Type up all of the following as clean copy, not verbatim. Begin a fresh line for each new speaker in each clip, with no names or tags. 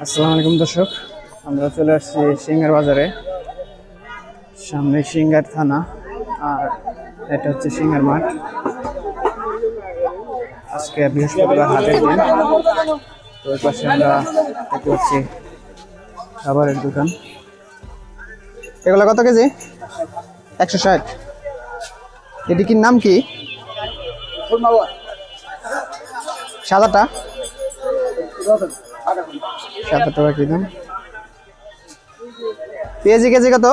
আসসালামু আলাইকুম দর্শক, আমরা চলে আসছি সিঙ্গার বাজারে। সামনে সিঙ্গার থানা আর এটা হচ্ছে সিঙ্গার মাঠ। আজকে বৃহস্পতিবার হাটের দিন। তো ওই পাশে আমরা দেখতে পাচ্ছি খাবারের দোকান। এগুলো কত কেজি? 160। এটির নাম কি? সাদাটা 70 টাকা কি দাম? পেঁয়াজি কেজি কত?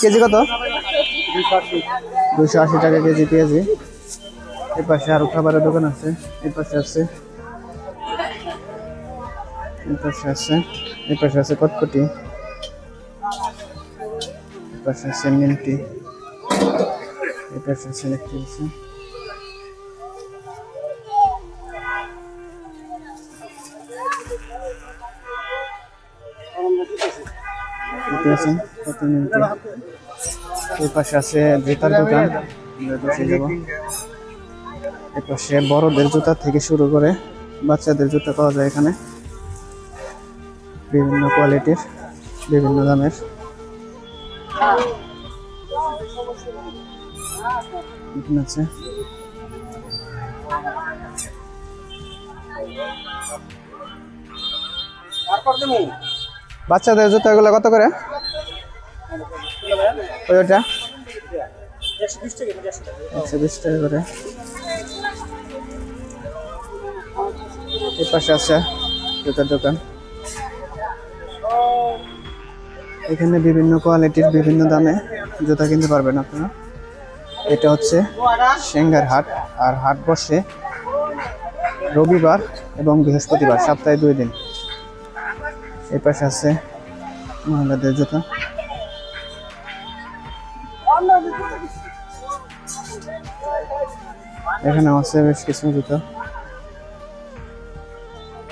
কেজি কত? 280 টাকা কেজি পেঁয়াজি। এই পাশে আরো খাবারের দোকান আছে। এই পাশে আছে, এই পাশে আছে, এই পাশে আছে কটকটি, এই পাশে আছে নিমটি, এই পাশে আছে ইলেকট্রিক। এই পাশে আছে জুতার দোকান। এই পাশে বড়দের জুতা থেকে শুরু করে বাচ্চাদের জুতা পাওয়া যায় এখানে, বিভিন্ন কোয়ালিটির, বিভিন্ন দামের। এখানে আছে বাচ্চাদের জুতা, এগুলো কত করে? ওইটা 120 টাকা করে। এই পাশে আছে জুতার দোকান। এখানে বিভিন্ন কোয়ালিটির, বিভিন্ন দামে জুতা কিনতে পারবেন আপনারা। এটা হচ্ছে সিঙ্গার হাট, আর হাট বসে রবিবার এবং বৃহস্পতিবার, সপ্তাহে 2 দিন। এই পাশে আছে মহিলাদের জুতা। এখানে আছে বেশ কিছু জুতা।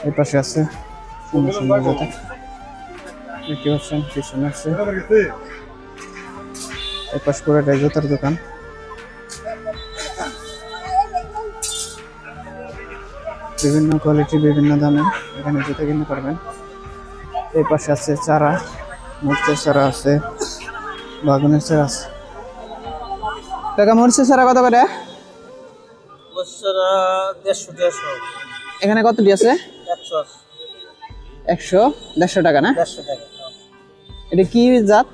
এই পাশে আছে সুন্দর সুন্দর জুতা দেখতে পাচ্ছেন, পিছনে আছে। এই পাশ পুরোটাই জুতার দোকান। বিভিন্ন কোয়ালিটি, বিভিন্ন দামে এখানে জুতা কিনতে পারবেন। এই পাশে আছে চারা, মরিচের চারা আছে, বাগানের চারা আছে। টাকা মরিচের চারা কত করে? এখানে কতটি আছে? 100, 150 টাকা না? এটা কি জাত?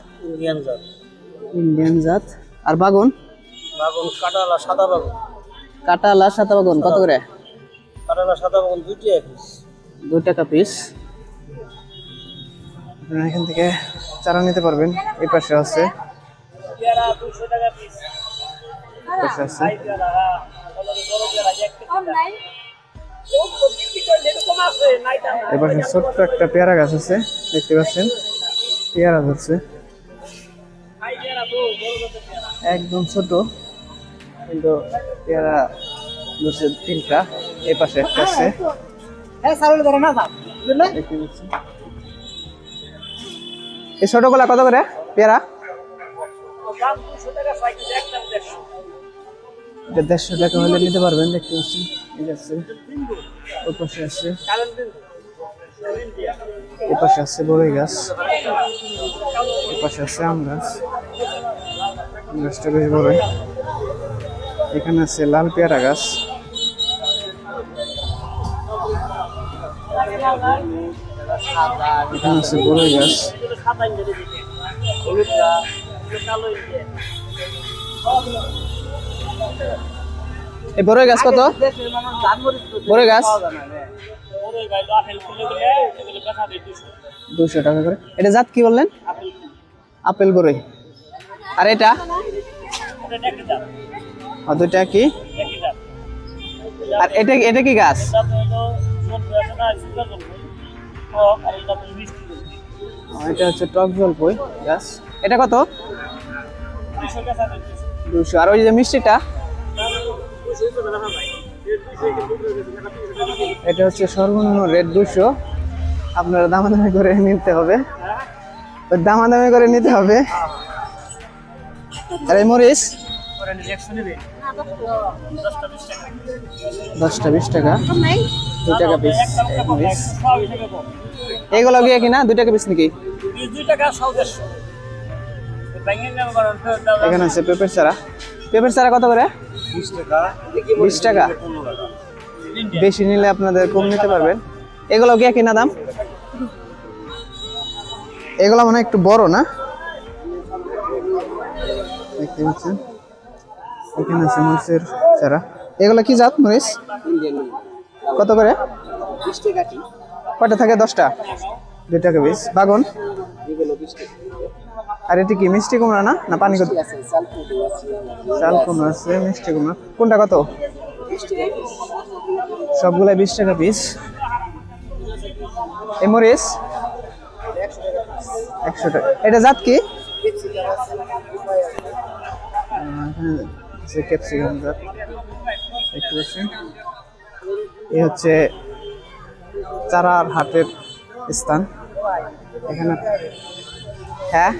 ইন্ডিয়ান জাত। আর বাগুন?
কাটালা সাদা বাগুন।
কাটালা সাদা বাগুন কত করে?
কাটালা সাদা বাগুন 2 টাকা পিস।
2 টাকা পিস। আপনারা এখান থেকে চারা নিতে পারবেন। এই পাশে আছে,
পেয়ারা 200 টাকা পিস।
এই পাশে আছে। এই পাশে ছোট্ট একটা পেয়ারা গাছ আছে, দেখতে পাচ্ছেন, পেয়ারা ধরছে, একদম ছোট, কিন্তু পেয়ারা ধরছে 3টা। এই পাশে একটা আছে, দেখতে পাচ্ছেন। এই ছোটগুলা কত করে পেয়ারা? এটা 150 টাকা হলে নিতে পারবেন, দেখতে পাচ্ছেন। ঠিক আছে, ওই পাশে আছে, এই পাশে আছে বড়ই গাছ, এই পাশে আছে আম গাছ। গাছটা বেশ বড়। এখানে আছে লাল পেয়ারা গাছ। এখানে আছে বড়ই গাছ। এই বড়ই গাছ কত? বড়ই গাছ 200 টাকা করে। এটা জাত কি বললেন? আপেল বড়ই। আর এটা? আর 2টা কি? আর এটা এটা কি গাছ? এটা হচ্ছে টক জলপাই গাছ। এটা কত? 200। আর ওই যে মিষ্টিটা? এটা হচ্ছে সর্বনিম্ন রেট 200। আপনারা দামাদামি করে নিতে হবে, দামাদামি করে নিতে হবে। আর এই মরিচ 10টা 20 টাকা, 2 টাকা পিস মরিচ। এগুলো কি কিনা 2 টাকা পিস নাকি?
2 টাকা 150।
এখানে আছে পেঁপের চারা। পেঁপের চারা কত করে?
20 টাকা।
20 টাকা। বেশি নিলে আপনাদের কম নিতে পারবেন। এগুলো কি কিনা দাম? এগুলো মানে একটু বড় না? দেখতে পাচ্ছেন এখানে আছে মরিচের চারা। এগুলো কি জাত মরিচ? কত করে?
20 টাকা কি?
কয়টা থাকে? 10টা, 2 টাকা পিস। বাগন?
এগুলো 20 টাকা।
আর এটি কি মিষ্টি কুমড়া না, না পানি কত?
আছে চালকুটি আছে।
চাল কুমড়া আছে, মিষ্টি কুমড়া। কোনটা কত?
20 টাকা পিস।
সবগুলাই 20 টাকা পিস। এই মরিচ 100 টাকা। এটা জাত কি? ক্যাপসিকাম জাত। দেখতে পাচ্ছেন এই হচ্ছে চারার হাটের স্থান। এখানে হ্যাঁ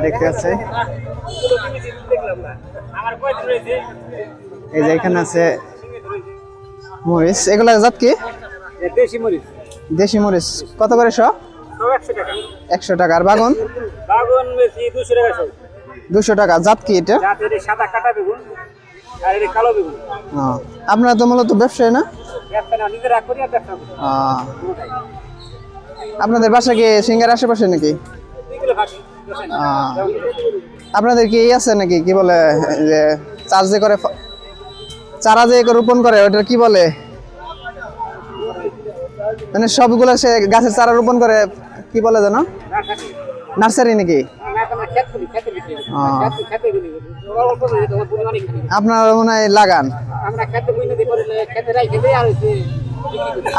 দেখতে আছে। এই যে এখানে আছে মরিচ। এগুলা জাত কি?
দেশি মরিচ।
দেশি মরিচ কত করে সব?
100 টাকা।
100 টাকা। আর বাগন?
বাগুন বেশি 200 টাকা সব।
200 টাকা। জাত কি এটা?
যাতে এটা সাদা কাটা বেগুন আর এটা কালো বেগুন।
আপনারা তো মূলত ব্যবসায়ী না?
ব্যবসা না, নিজেরা করি আর ব্যবসা করি।
আপনাদের বাসা কি সিঙ্গার আশেপাশে নাকি?
2 কিলো ফাঁকি।
আপনাদের কি আছে নাকি, কি বলে যে চাষ যে করে, চারা যে রোপণ করে, ওটা কি বলে? মানে সবগুলো সে গাছের চারা রোপণ করে, কি বলে জানো? নার্সারি নাকি? আপনারা মনে হয় লাগান,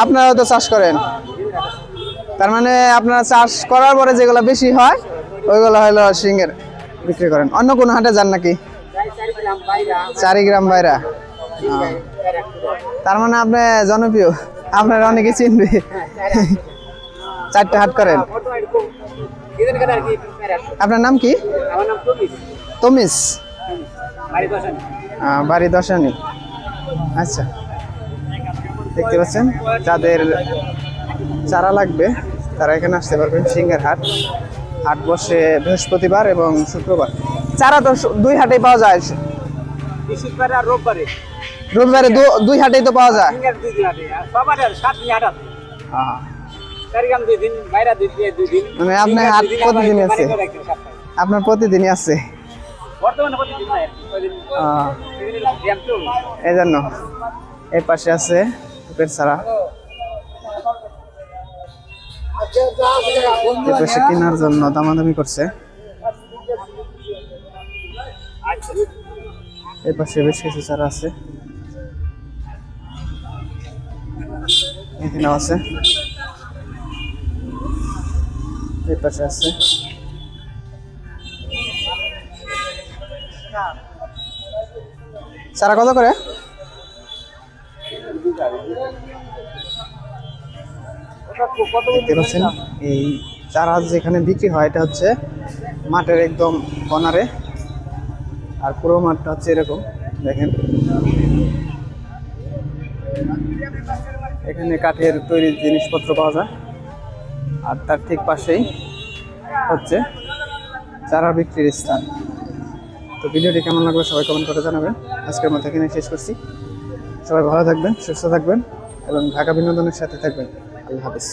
আপনারা তো চাষ করেন। তার মানে আপনারা চাষ করার পরে যেগুলো বেশি হয় ওইগুলো হলো সিঙ্গের বিক্রি করেন। অন্য কোনো হাটে যান নাকি? 4 গ্রাম বাইরা। তার মানে আপনি জনপ্রিয়, আপনার অনেকে চিনবে। 4টে হাট করেন। আপনার নাম কি? তমিস। বাড়ি দশানি। আচ্ছা, দেখতে পাচ্ছেন যাদের চারা লাগবে তারা এখানে আসতে পারবেন। সিঙ্গার হাট, হাট বসে বৃহস্পতিবার এবং শুক্রবার। চারা তো 2 হাটেই পাওয়া যায়। রবিবারে 2 হাটেই তো পাওয়া যায়। মানে আপনার হাট প্রতিদিনই আছে? আপনার প্রতিদিনই আছে এই জন্য। এই পাশে আছে পেঁপের চারা, এই পাশে কেনার জন্য দামাদামি করছে। এই পাশে বেশ কিছু চারা আছে, এখানেও আছে, এই পাশে আছে। চারা কত করে? দেখতে পাচ্ছেন এই চারা যেখানে বিক্রি হয় এটা হচ্ছে মাঠের একদম কর্নারে, আর পুরো মাঠটা হচ্ছে এরকম। দেখেন এখানে কাঠের তৈরি জিনিসপত্র পাওয়া যায়, আর তার ঠিক পাশেই হচ্ছে চারা বিক্রির স্থান। তো ভিডিওটি কেমন লাগলো সবাই কমেন্ট করে জানাবেন। আজকের মতো এখানে শেষ করছি। সবাই ভালো থাকবেন, সুস্থ থাকবেন এবং ঢাকা বিনোদনের সাথে থাকবেন। আল্লাহ হাফেজ।